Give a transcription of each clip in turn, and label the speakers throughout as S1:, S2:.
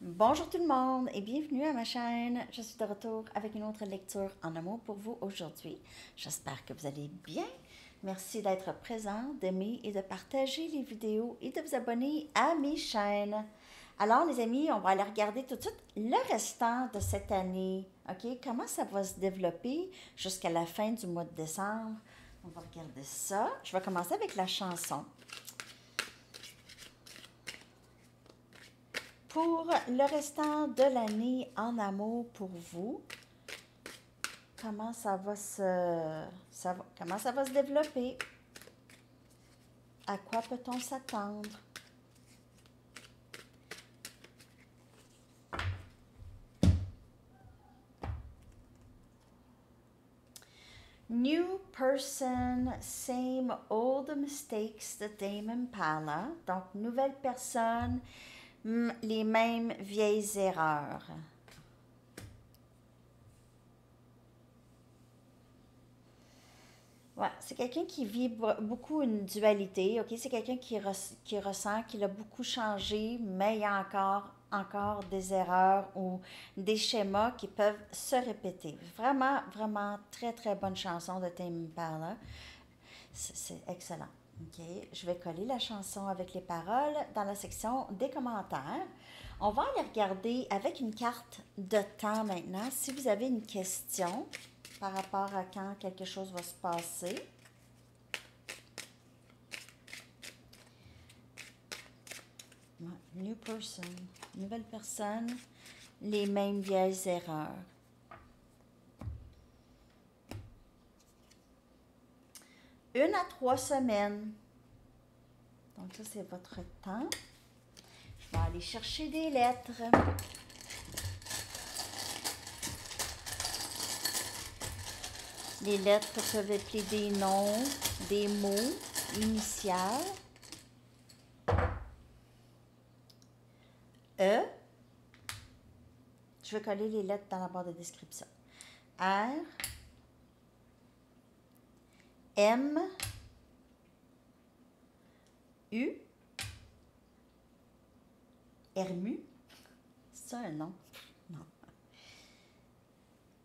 S1: Bonjour tout le monde et bienvenue à ma chaîne. Je suis de retour avec une autre lecture en amour pour vous aujourd'hui. J'espère que vous allez bien. Merci d'être présent, d'aimer et de partager les vidéos et de vous abonner à mes chaînes. Alors les amis, on va aller regarder tout de suite le restant de cette année. OK? Comment ça va se développer jusqu'à la fin du mois de décembre. On va regarder ça. Je vais commencer avec la chanson. Pour le restant de l'année en amour pour vous, comment comment ça va se développer? À quoi peut-on s'attendre? New person, same old mistakes de Tame Impala. Donc, nouvelle personne, les mêmes vieilles erreurs. Ouais, c'est quelqu'un qui vit beaucoup une dualité, ok? C'est quelqu'un qui ressent qu'il a beaucoup changé, mais il y a encore des erreurs ou des schémas qui peuvent se répéter. Vraiment, vraiment, très, très bonne chanson de Tame Impala. C'est excellent. OK, je vais coller la chanson avec les paroles dans la section des commentaires. On va aller regarder avec une carte de temps maintenant si vous avez une question par rapport à quand quelque chose va se passer. New person, nouvelle personne, les mêmes vieilles erreurs. Une à 3 semaines. Donc ça, c'est votre temps. Je vais aller chercher des lettres. Les lettres peuvent appeler des noms, des mots, initiales. E. Je vais coller les lettres dans la barre de description. R. M. U. Hermu. C'est ça un nom? Non.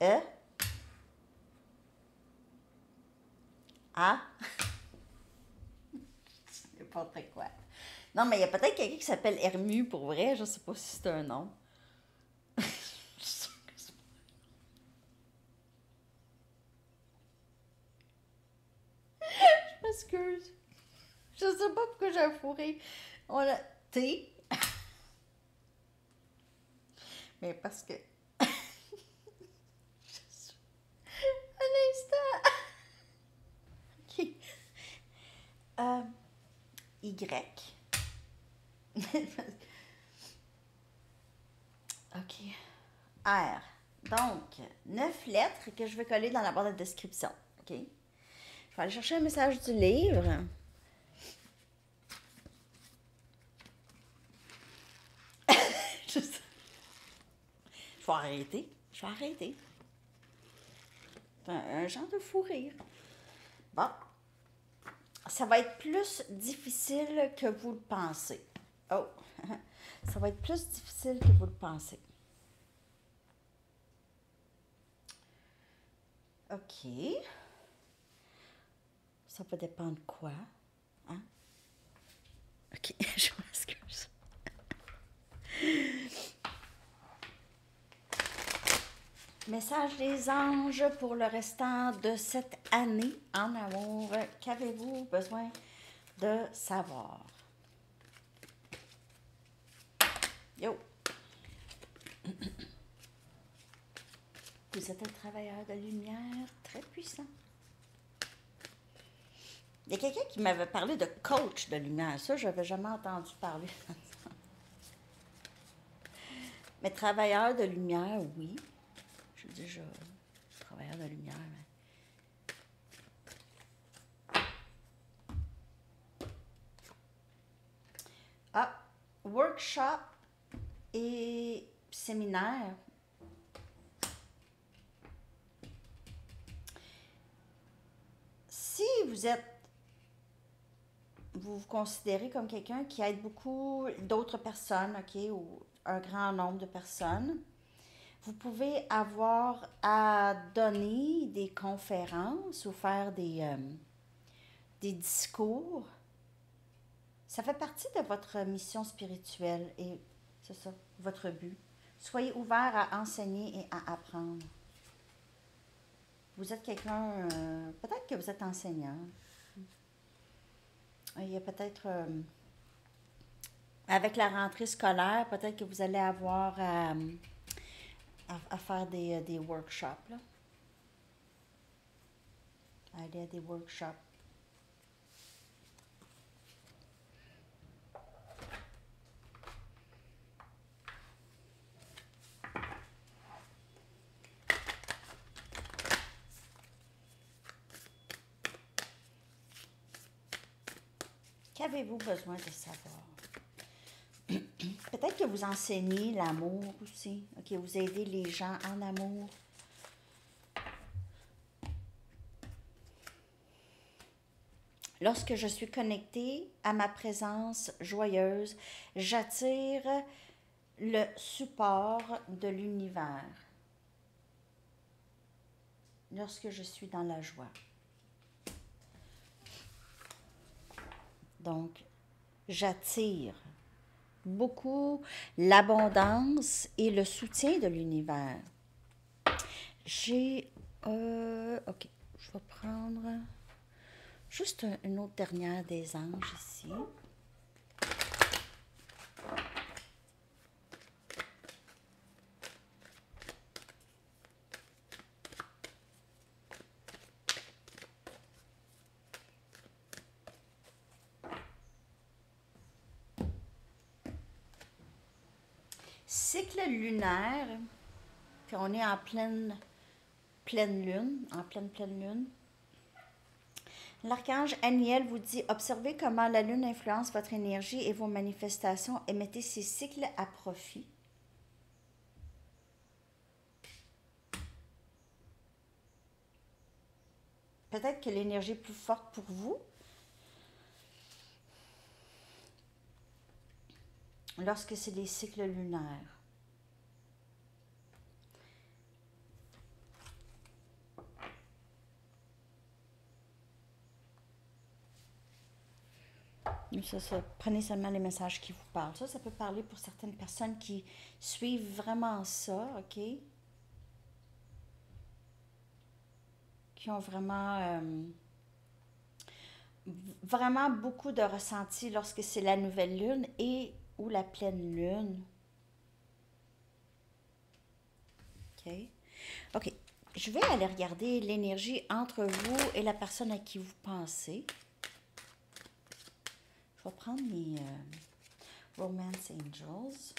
S1: E. A. N'importe quoi. Non, mais il y a peut-être quelqu'un qui s'appelle Hermu pour vrai. Je ne sais pas si c'est un nom. Je m'excuse. Je ne sais pas pourquoi j'ai un fourré. On a T. Mais parce que. Un instant. OK. Y. OK. R. Donc, 9 lettres que je vais coller dans la barre de description. OK? Je vais aller chercher un message du livre. Je vais arrêter. Je vais arrêter. C'est un genre de fou rire. Bon. Ça va être plus difficile que vous le pensez. Oh. Ça va être plus difficile que vous le pensez. OK. Ça peut dépendre de quoi. Hein? OK, je m'excuse. Message des anges pour le restant de cette année en amour. Qu'avez-vous besoin de savoir? Yo! Vous êtes un travailleur de lumière très puissant. Il y a quelqu'un qui m'avait parlé de coach de lumière. Ça, je n'avais jamais entendu parler. Mais travailleur de lumière, oui. Je dis déjà travailleur de lumière. Ah, workshop et séminaire. Si vous vous considérez comme quelqu'un qui aide beaucoup d'autres personnes, OK, ou un grand nombre de personnes. Vous pouvez avoir à donner des conférences ou faire des discours. Ça fait partie de votre mission spirituelle et c'est ça, votre but. Soyez ouvert à enseigner et à apprendre. Vous êtes quelqu'un, peut-être que vous êtes enseignant. Il y a peut-être, avec la rentrée scolaire, peut-être que vous allez avoir à faire des workshops, là. À aller à des workshops. Qu'avez-vous besoin de savoir? Peut-être que vous enseignez l'amour aussi. OK, vous aidez les gens en amour. Lorsque je suis connectée à ma présence joyeuse, j'attire le support de l'univers. Lorsque je suis dans la joie. Donc, j'attire beaucoup l'abondance et le soutien de l'univers. OK, je vais prendre juste une autre dernière des anges ici. Cycle lunaire, puis on est en pleine lune, en pleine lune. L'archange Aniel vous dit, observez comment la lune influence votre énergie et vos manifestations et mettez ces cycles à profit. Peut-être que l'énergie est plus forte pour vous. Lorsque c'est des cycles lunaires. Ça, prenez seulement les messages qui vous parlent. Ça peut parler pour certaines personnes qui suivent vraiment ça, OK? Qui ont vraiment beaucoup de ressenti lorsque c'est la nouvelle lune et ou la pleine lune. OK? OK. Je vais aller regarder l'énergie entre vous et la personne à qui vous pensez. Je vais prendre mes Romance Angels.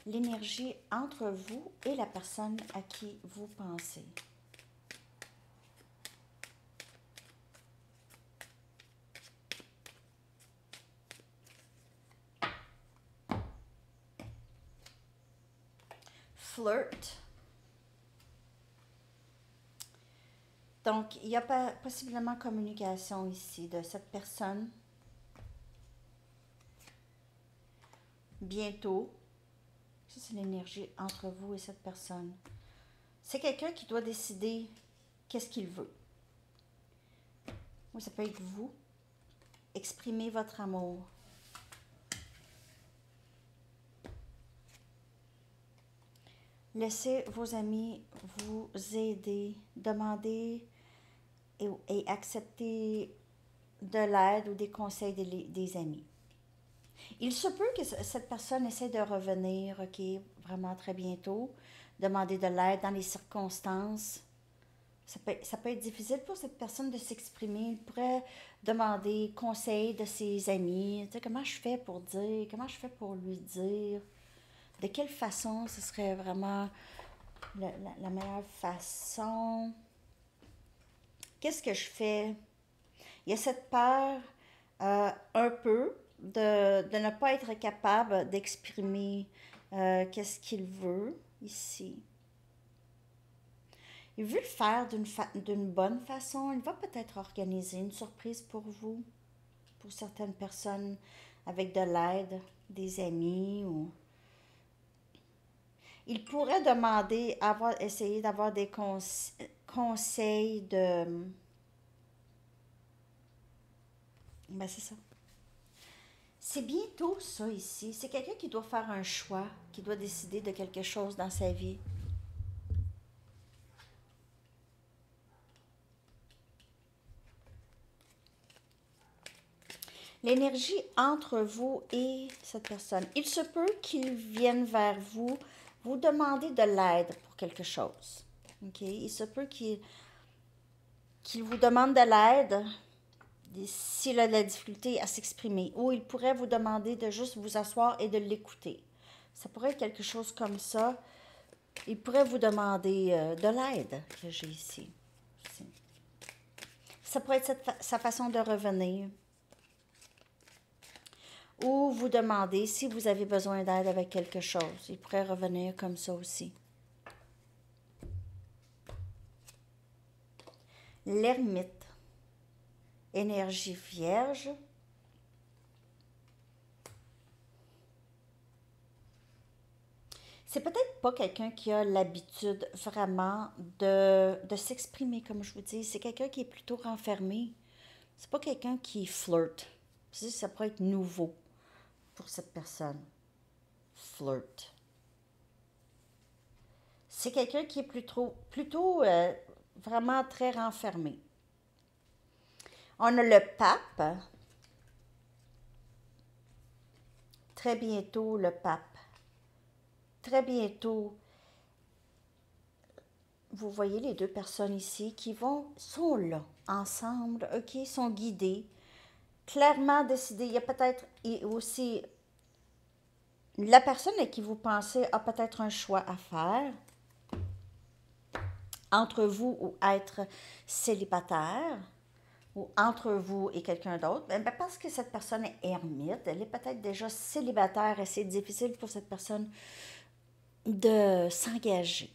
S1: L'énergie entre vous et la personne à qui vous pensez. Flirt. Donc, il y a possiblement communication ici de cette personne. Bientôt. Ça, c'est l'énergie entre vous et cette personne. C'est quelqu'un qui doit décider qu'est-ce qu'il veut. Ou ça peut être vous. Exprimez votre amour. Laissez vos amis vous aider. Demandez et accepter de l'aide ou des conseils des amis. Il se peut que cette personne essaie de revenir, OK, vraiment très bientôt, demander de l'aide dans les circonstances. Ça peut être difficile pour cette personne de s'exprimer. Il pourrait demander conseil de ses amis. Tu sais, comment je fais pour dire, comment je fais pour lui dire, de quelle façon ce serait vraiment la meilleure façon. Qu'est-ce que je fais? Il y a cette peur un peu de ne pas être capable d'exprimer qu'est-ce qu'il veut ici. Il veut le faire d'une bonne façon. Il va peut-être organiser une surprise pour vous, pour certaines personnes avec de l'aide. des amis ou... Il pourrait demander, essayer d'avoir des conseils de... Ben, c'est ça. C'est bientôt ça ici. C'est quelqu'un qui doit faire un choix, qui doit décider de quelque chose dans sa vie. L'énergie entre vous et cette personne. Il se peut qu'il vienne vers vous, vous demander de l'aide pour quelque chose. OK? Il se peut qu'il vous demande de l'aide s'il a de la difficulté à s'exprimer. Ou il pourrait vous demander de juste vous asseoir et de l'écouter. Ça pourrait être quelque chose comme ça. Il pourrait vous demander de l'aide que j'ai ici. Ça pourrait être sa façon de revenir. Ou vous demander si vous avez besoin d'aide avec quelque chose. Il pourrait revenir comme ça aussi. L'ermite. Énergie vierge. C'est peut-être pas quelqu'un qui a l'habitude vraiment de s'exprimer, comme je vous dis. C'est quelqu'un qui est plutôt renfermé. C'est pas quelqu'un qui flirte. Ça pourrait être nouveau pour cette personne. Flirt. C'est quelqu'un qui est plutôt vraiment très renfermé. On a le pape. Très bientôt, le pape. Très bientôt, vous voyez les deux personnes ici qui sont là, ensemble, OK, sont guidées, clairement décidées. Il y a peut-être aussi la personne à qui vous pensez a peut-être un choix à faire entre vous ou être célibataire ou entre vous et quelqu'un d'autre. Parce que cette personne est ermite, elle est peut-être déjà célibataire et c'est difficile pour cette personne de s'engager.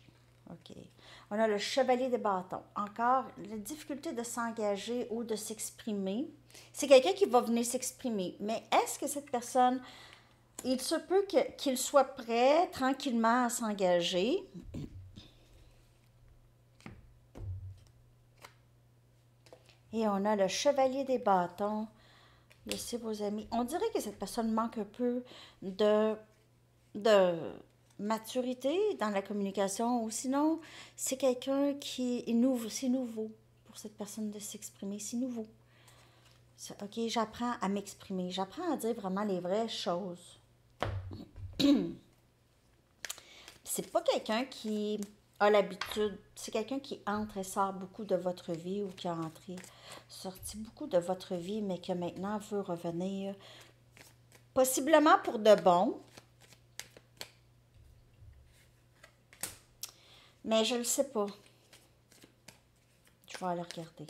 S1: OK. On a le chevalier des bâtons. Encore, la difficulté de s'engager ou de s'exprimer. C'est quelqu'un qui va venir s'exprimer. Mais est-ce que cette personne, il se peut qu'il soit prêt tranquillement à s'engager? Et on a le chevalier des bâtons. Laissez vos amis. On dirait que cette personne manque un peu de maturité dans la communication, ou sinon, c'est quelqu'un qui est nouveau, c'est nouveau pour cette personne de s'exprimer, c'est nouveau. OK, j'apprends à m'exprimer, j'apprends à dire vraiment les vraies choses. C'est pas quelqu'un qui a l'habitude, c'est quelqu'un qui entre et sort beaucoup de votre vie ou qui a sorti beaucoup de votre vie, mais que maintenant veut revenir, possiblement pour de bon. Mais je ne le sais pas. Je vais aller regarder.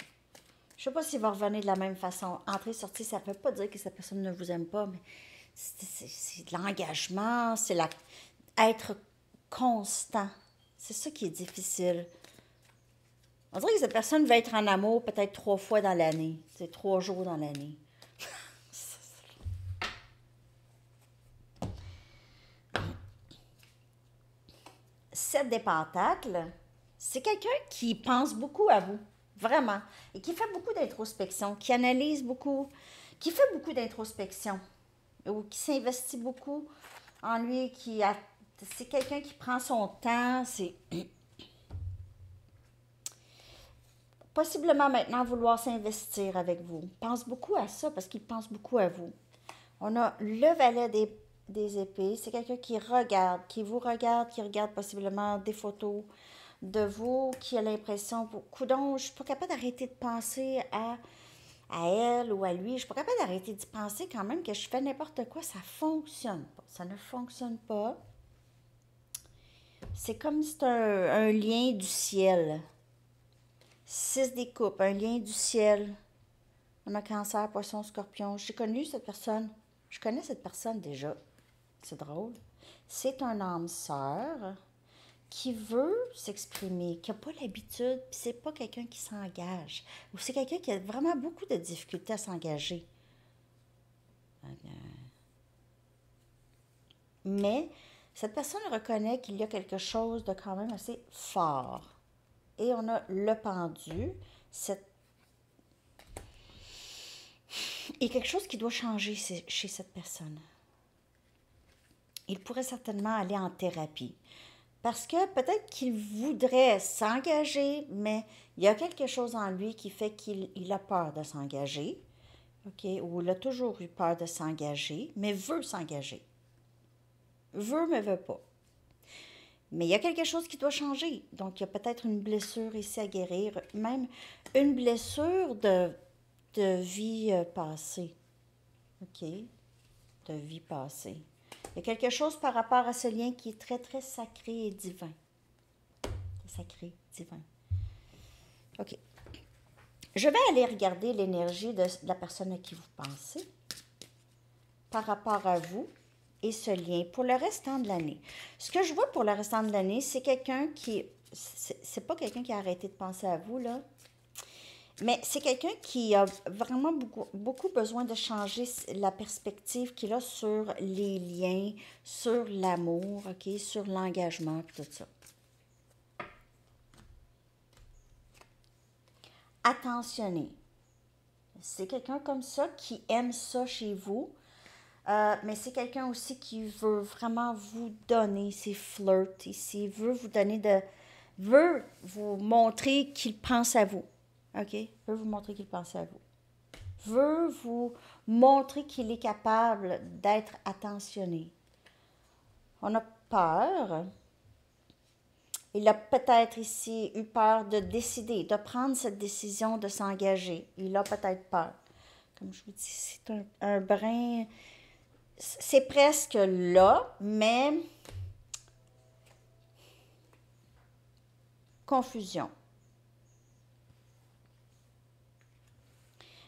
S1: Je ne sais pas s'il va revenir de la même façon. Entrer, sortir, ça ne veut pas dire que cette personne ne vous aime pas, mais c'est de l'engagement, c'est être constant. C'est ça qui est difficile. On dirait que cette personne va être en amour peut-être 3 fois dans l'année. C'est 3 jours dans l'année. 7 des pentacles, c'est quelqu'un qui pense beaucoup à vous, vraiment, et qui fait beaucoup d'introspection, qui analyse beaucoup, qui fait beaucoup d'introspection, ou qui s'investit beaucoup en lui, c'est quelqu'un qui prend son temps, c'est possiblement maintenant vouloir s'investir avec vous. Il pense beaucoup à ça parce qu'il pense beaucoup à vous. On a le valet des épées. C'est quelqu'un qui regarde, qui regarde possiblement des photos de vous, qui a l'impression, coudonc, je suis pas capable d'arrêter de penser à elle ou à lui. Je suis pas capable d'arrêter d'y penser quand même que je fais n'importe quoi. Ça fonctionne pas. Ça ne fonctionne pas. C'est comme si c'était un lien du ciel. 6 des coupes, un lien du ciel. On a Cancer, Poisson, Scorpion. J'ai connu cette personne. Je connais cette personne déjà. C'est drôle. C'est un âme sœur qui veut s'exprimer, qui n'a pas l'habitude, puis c'est pas quelqu'un qui s'engage. Ou c'est quelqu'un qui a vraiment beaucoup de difficultés à s'engager. mais cette personne reconnaît qu'il y a quelque chose de quand même assez fort. Et on a le pendu, et quelque chose qui doit changer chez cette personne. Il pourrait certainement aller en thérapie. Parce que peut-être qu'il voudrait s'engager, mais il y a quelque chose en lui qui fait qu'il a peur de s'engager, OK? Ou il a toujours eu peur de s'engager, mais veut s'engager. Veut, mais veut pas. Mais il y a quelque chose qui doit changer. Donc, il y a peut-être une blessure ici à guérir, même une blessure de vie passée. OK? De vie passée. Il y a quelque chose par rapport à ce lien qui est très, très sacré et divin. Sacré, divin. OK. Je vais aller regarder l'énergie de la personne à qui vous pensez par rapport à vous et ce lien pour le restant de l'année. Ce que je vois pour le restant de l'année, c'est quelqu'un qui... C'est pas quelqu'un qui a arrêté de penser à vous, là. Mais c'est quelqu'un qui a vraiment beaucoup besoin de changer la perspective qu'il a sur les liens, sur l'amour, OK, sur l'engagement, puis tout ça. Attentionné. C'est quelqu'un comme ça qui aime ça chez vous, mais c'est quelqu'un aussi qui veut vraiment vous donner ses flirts ici, veut vous donner veut vous montrer qu'il pense à vous. OK? Veut vous montrer qu'il pense à vous. Veut vous montrer qu'il est capable d'être attentionné. On a peur. Il a peut-être ici eu peur de décider, de prendre cette décision de s'engager. Il a peut-être peur. Comme je vous dis, c'est un brin... C'est presque là, mais... Confusion.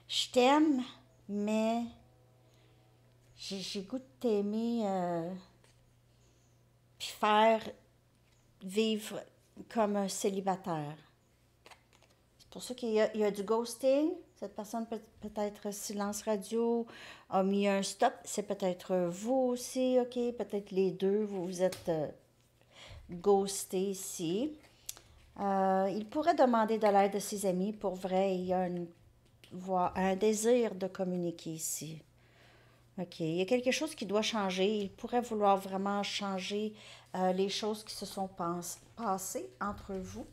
S1: Je t'aime, mais j'ai goût de t'aimer, puis vivre comme un célibataire. C'est pour ça qu'il y a du ghosting. Cette personne peut-être silence radio a mis un stop. C'est peut-être vous aussi, OK? Peut-être les deux, vous êtes ghostés ici. Il pourrait demander de l'aide de ses amis. Pour vrai, il y a un désir de communiquer ici. OK. Il y a quelque chose qui doit changer. Il pourrait vouloir vraiment changer les choses qui se sont passées entre vous.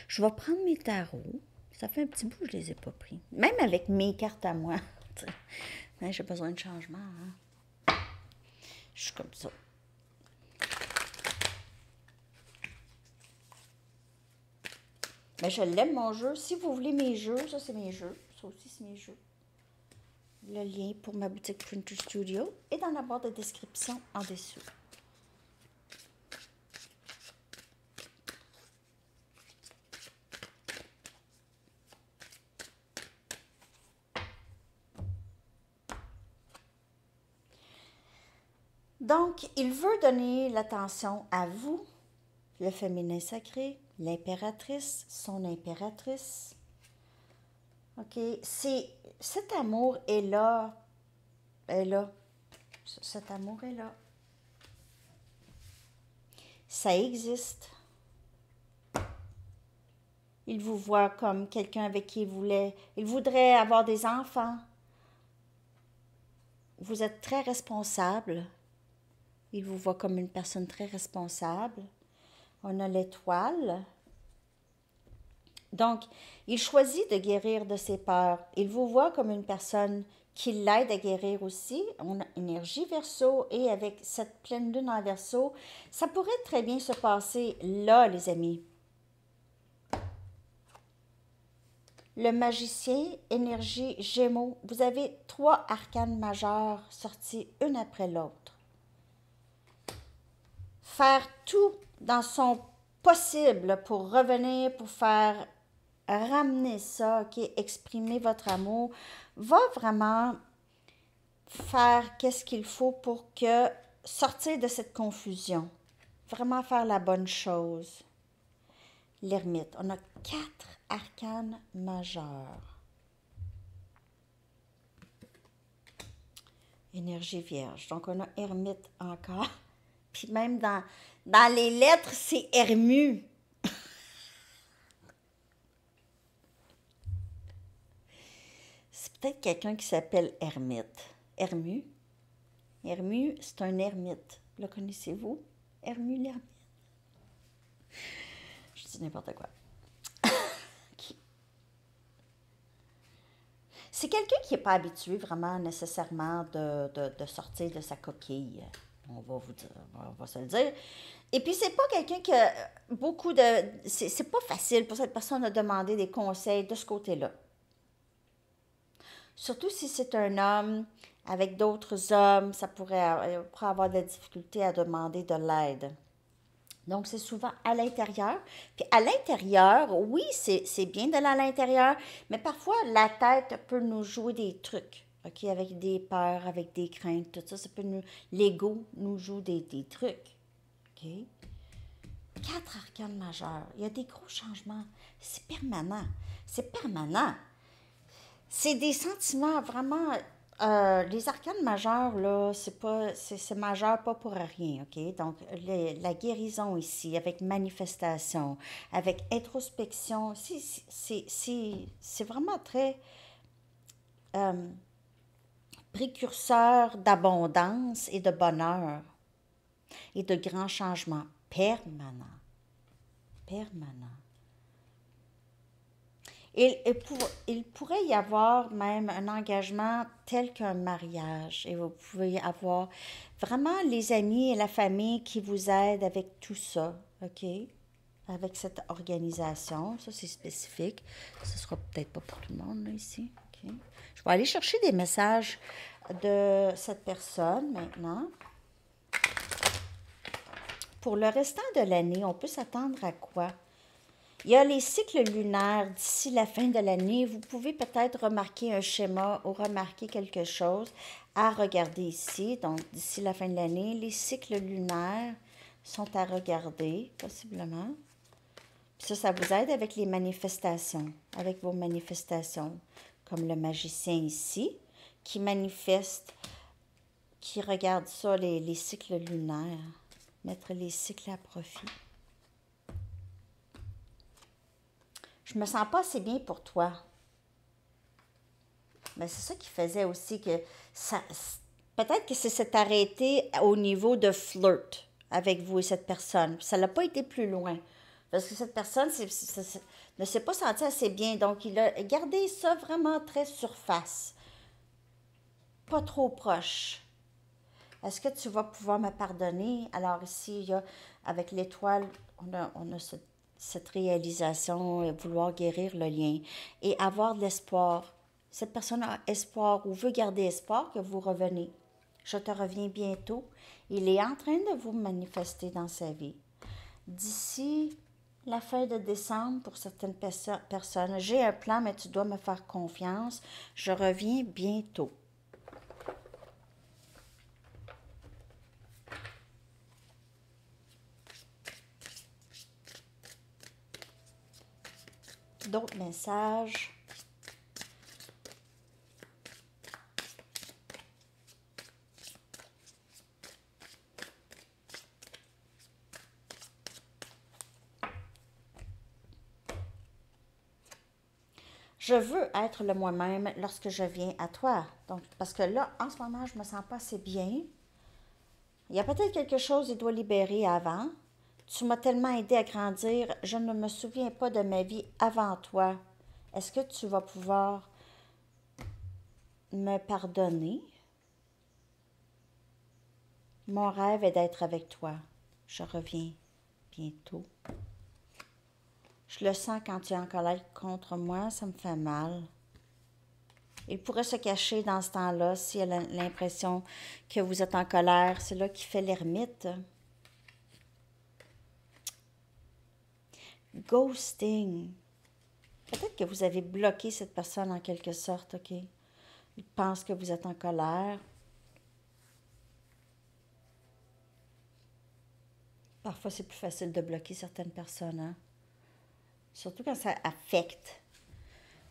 S1: Je vais prendre mes tarots. Ça fait un petit bout que je ne les ai pas pris. Même avec mes cartes à moi. J'ai besoin de changement. Hein? Je suis comme ça. Mais je l'aime, mon jeu. Si vous voulez mes jeux, ça, c'est mes jeux. Ça aussi, c'est mes jeux. Le lien pour ma boutique Printer Studio est dans la barre de description en dessous. Donc, il veut donner l'attention à vous, le féminin sacré, l'impératrice, son impératrice. OK? Cet amour est là. Est là. Cet amour est là. Ça existe. Il vous voit comme quelqu'un avec qui il voudrait avoir des enfants. Vous êtes très responsable. Il vous voit comme une personne très responsable. On a l'étoile. Donc, il choisit de guérir de ses peurs. Il vous voit comme une personne qui l'aide à guérir aussi. On a énergie Verseau et avec cette pleine lune en Verseau, ça pourrait très bien se passer là, les amis. Le magicien, énergie Gémeaux. Vous avez 3 arcanes majeures sortis une après l'autre. Faire tout dans son possible pour revenir, pour faire ramener ça, OK, exprimer votre amour, va vraiment faire qu'est-ce qu'il faut pour sortir de cette confusion. Vraiment faire la bonne chose. l'ermite. On a 4 arcanes majeurs. Énergie vierge. Donc, on a ermite encore. Puis même dans les lettres, c'est Hermu. C'est peut-être quelqu'un qui s'appelle Hermite. Hermu. Hermu, c'est un ermite. Le connaissez-vous? Hermu l'ermite. Je dis n'importe quoi. C'est quelqu'un qui n'est pas habitué vraiment nécessairement de sortir de sa coquille. On va vous dire, on va se le dire. Et puis, c'est pas quelqu'un qui a beaucoup de. C'est pas facile pour cette personne de demander des conseils de ce côté-là. Surtout si c'est un homme avec d'autres hommes, ça pourrait avoir de la difficulté à demander de l'aide. Donc, c'est souvent à l'intérieur. Puis à l'intérieur, oui, c'est bien d'aller à l'intérieur, mais parfois, la tête peut nous jouer des trucs, OK? Avec des peurs, avec des craintes, tout ça. L'ego nous joue des trucs, OK? 4 arcanes majeurs. Il y a des gros changements. C'est permanent. C'est permanent. C'est des sentiments vraiment. Les arcanes majeures, là, c'est majeur pas pour rien, OK? Donc, la guérison ici, avec manifestation, avec introspection, c'est vraiment très précurseur d'abondance et de bonheur et de grands changements permanents. Permanents. Il pourrait y avoir même un engagement tel qu'un mariage. Et vous pouvez avoir vraiment les amis et la famille qui vous aident avec tout ça, OK? Avec cette organisation. Ça, c'est spécifique. Ce sera peut-être pas pour tout le monde, là, ici. OK? Je vais aller chercher des messages de cette personne maintenant. Pour le restant de l'année, on peut s'attendre à quoi? Il y a les cycles lunaires d'ici la fin de l'année. Vous pouvez peut-être remarquer un schéma ou remarquer quelque chose à regarder ici. Donc, d'ici la fin de l'année, les cycles lunaires sont à regarder, possiblement. Puis ça vous aide avec les manifestations, avec vos manifestations, comme le magicien ici, qui manifeste, qui regarde ça, les cycles lunaires. Mettre les cycles à profit. Je me sens pas assez bien pour toi. Mais c'est ça qui faisait aussi que ça. Peut-être que ça s'est arrêté au niveau de flirt avec vous et cette personne. Ça n'a pas été plus loin. Parce que cette personne ne s'est pas sentie assez bien. Donc, il a gardé ça vraiment très surface. Pas trop proche. Est-ce que tu vas pouvoir me pardonner? Alors ici, il y a, avec l'étoile, on a cette réalisation et vouloir guérir le lien et avoir de l'espoir. Cette personne a espoir ou veut garder espoir que vous revenez. Je te reviens bientôt. Il est en train de vous manifester dans sa vie. D'ici la fin de décembre, pour certaines personnes, j'ai un plan, mais tu dois me faire confiance. Je reviens bientôt. D'autres messages. Je veux être le moi-même lorsque je viens à toi. Donc, parce que là, en ce moment, je me sens pas assez bien. Il y a peut-être quelque chose qui doit libérer avant. Tu m'as tellement aidé à grandir, je ne me souviens pas de ma vie avant toi. Est-ce que tu vas pouvoir me pardonner? Mon rêve est d'être avec toi. Je reviens bientôt. Je le sens quand tu es en colère contre moi, ça me fait mal. Il pourrait se cacher dans ce temps-là s'il a l'impression que vous êtes en colère. C'est là qu'il fait l'ermite. Ghosting. Peut-être que vous avez bloqué cette personne en quelque sorte, OK? Il pense que vous êtes en colère. Parfois, c'est plus facile de bloquer certaines personnes, hein? surtout quand ça affecte.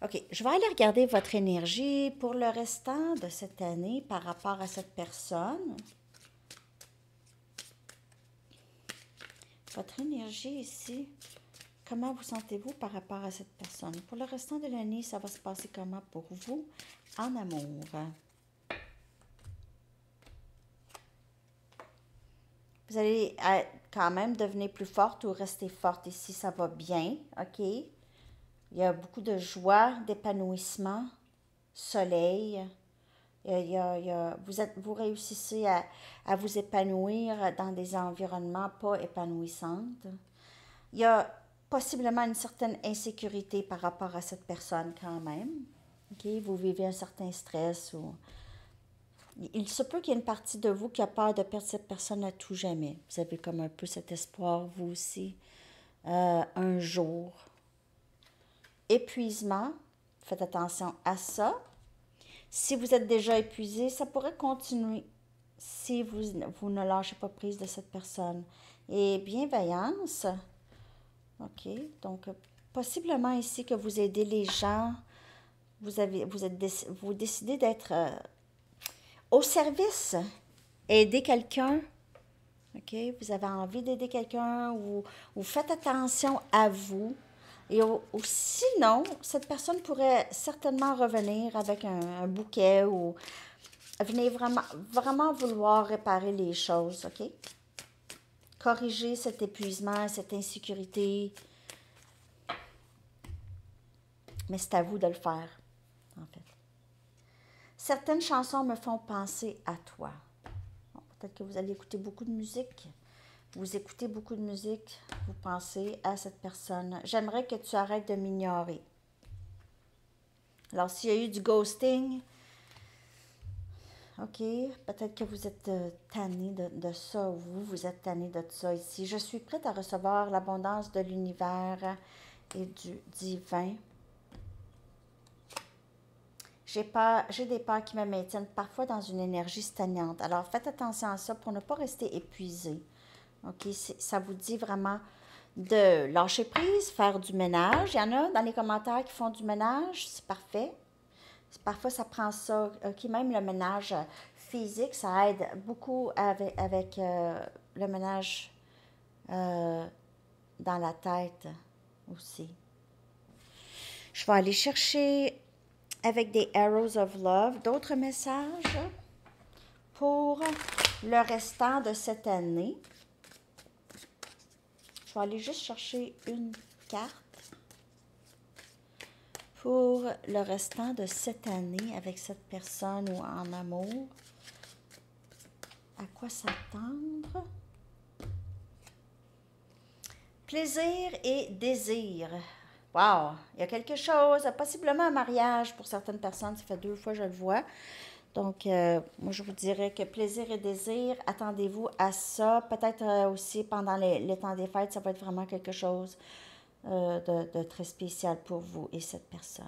S1: OK, je vais aller regarder votre énergie pour le restant de cette année par rapport à cette personne. Votre énergie ici, comment vous sentez-vous par rapport à cette personne? Pour le restant de l'année, ça va se passer comment pour vous en amour? Vous allez quand même devenir plus forte ou rester forte ici, ça va bien, OK? Il y a beaucoup de joie, d'épanouissement, soleil. Vous réussissez à vous épanouir dans des environnements pas épanouissants. Il y a possiblement une certaine insécurité par rapport à cette personne quand même. OK? Vous vivez un certain stress ou... Il se peut qu'il y ait une partie de vous qui a peur de perdre cette personne à tout jamais. Vous avez comme un peu cet espoir, vous aussi, un jour. Épuisement, faites attention à ça. Si vous êtes déjà épuisé, ça pourrait continuer si vous ne lâchez pas prise de cette personne. Et bienveillance, OK, donc possiblement ici que vous aidez les gens, vous décidez d'être au service, aider quelqu'un, OK, vous avez envie d'aider quelqu'un ou faites attention à vous. Ou sinon, cette personne pourrait certainement revenir avec un bouquet ou venir vraiment vouloir réparer les choses, OK? Corriger cet épuisement, cette insécurité. Mais c'est à vous de le faire, en fait. Certaines chansons me font penser à toi. Bon, peut-être que vous allez écouter beaucoup de musique. Vous écoutez beaucoup de musique, vous pensez à cette personne. J'aimerais que tu arrêtes de m'ignorer. Alors, s'il y a eu du ghosting, OK, peut-être que vous êtes tanné de ça, ou vous êtes tanné de ça ici. Je suis prête à recevoir l'abondance de l'univers et du divin. J'ai des peurs qui me maintiennent parfois dans une énergie stagnante. Alors, faites attention à ça pour ne pas rester épuisé. OK, ça vous dit vraiment de lâcher prise, faire du ménage. Il y en a dans les commentaires qui font du ménage, c'est parfait. Parfois, ça prend ça. OK, même le ménage physique, ça aide beaucoup avec le ménage dans la tête aussi. Je vais aller chercher avec des Arrows of Love d'autres messages pour le restant de cette année. Je vais aller juste chercher une carte pour le restant de cette année avec cette personne ou en amour. À quoi s'attendre? Plaisir et désir. Wow! Il y a quelque chose, possiblement un mariage pour certaines personnes. Ça fait 2 fois que je le vois. Donc, moi, je vous dirais que plaisir et désir, attendez-vous à ça. Peut-être aussi pendant les temps des fêtes, ça va être vraiment quelque chose de très spécial pour vous et cette personne.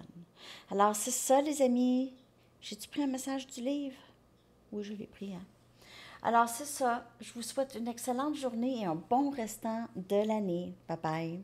S1: Alors, c'est ça, les amis. J'ai-tu pris un message du livre? Oui, je l'ai pris. Hein? Alors, c'est ça. Je vous souhaite une excellente journée et un bon restant de l'année. Bye bye.